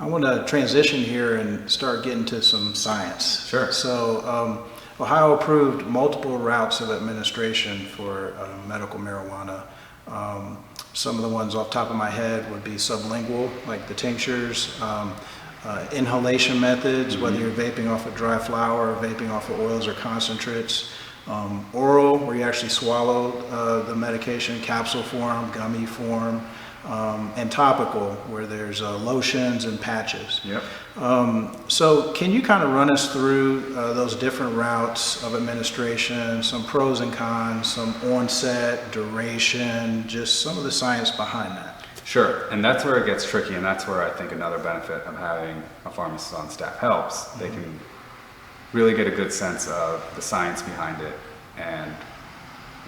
I want to transition here and start getting to some science. Sure. So, Ohio approved multiple routes of administration for medical marijuana. Some of the ones off the top of my head would be sublingual, like the tinctures, inhalation methods, whether you're vaping off of dry flower or vaping off of oils or concentrates, oral, where you actually swallow the medication, capsule form, gummy form, and topical, where there's lotions and patches. Yep. So can you kind of run us through those different routes of administration, some pros and cons, some onset, duration, just some of the science behind that? Sure, and that's where it gets tricky, and that's where I think another benefit of having a pharmacist on staff helps. They can really get a good sense of the science behind it and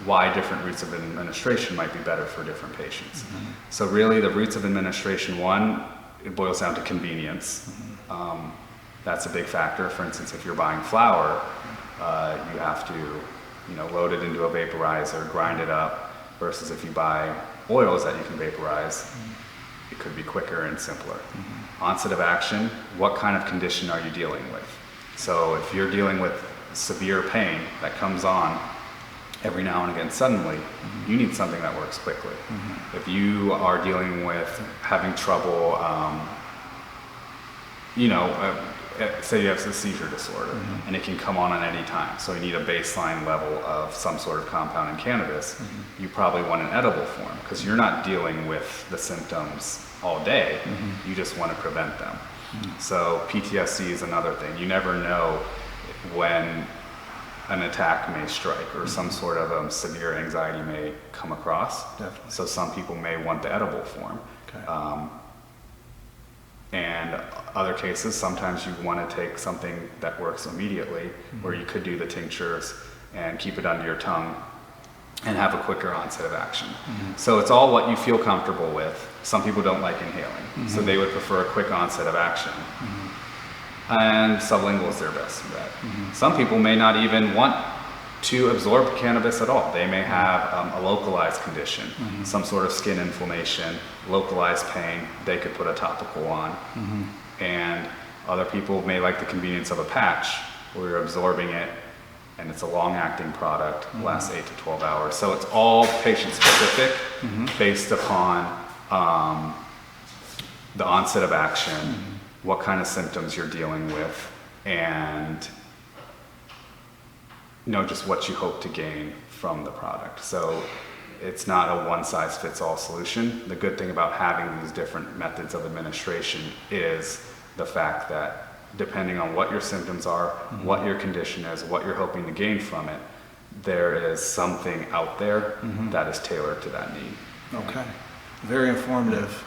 why different routes of administration might be better for different patients. So really the routes of administration, one, it boils down to convenience. That's a big factor. For instance, if you're buying flour, you have to load it into a vaporizer, grind it up, versus if you buy oils that you can vaporize, it could be quicker and simpler. Onset of action, what kind of condition are you dealing with? So if you're dealing with severe pain that comes on every now and again suddenly, you need something that works quickly. If you are dealing with having trouble, say you have a seizure disorder and it can come on at any time, so you need a baseline level of some sort of compound in cannabis, you probably want an edible form because you're not dealing with the symptoms all day, you just want to prevent them. So PTSD is another thing. You never know when an attack may strike or some sort of severe anxiety may come across. Definitely. So some people may want the edible form. Okay. And other cases, sometimes you want to take something that works immediately, where you could do the tinctures and keep it under your tongue and have a quicker onset of action. So it's all what you feel comfortable with. Some people don't like inhaling, so they would prefer a quick onset of action. And sublingual is their best bet. Some people may not even want to absorb cannabis at all. They may have a localized condition, some sort of skin inflammation, localized pain. They could put a topical on. And other people may like the convenience of a patch where you're absorbing it and it's a long-acting product, lasts 8 to 12 hours. So it's all patient-specific based upon the onset of action, what kind of symptoms you're dealing with, and just what you hope to gain from the product. So it's not a one-size-fits-all solution. The good thing about having these different methods of administration is the fact that depending on what your symptoms are, what your condition is, what you're hoping to gain from it, there is something out there that is tailored to that need. Okay, very informative.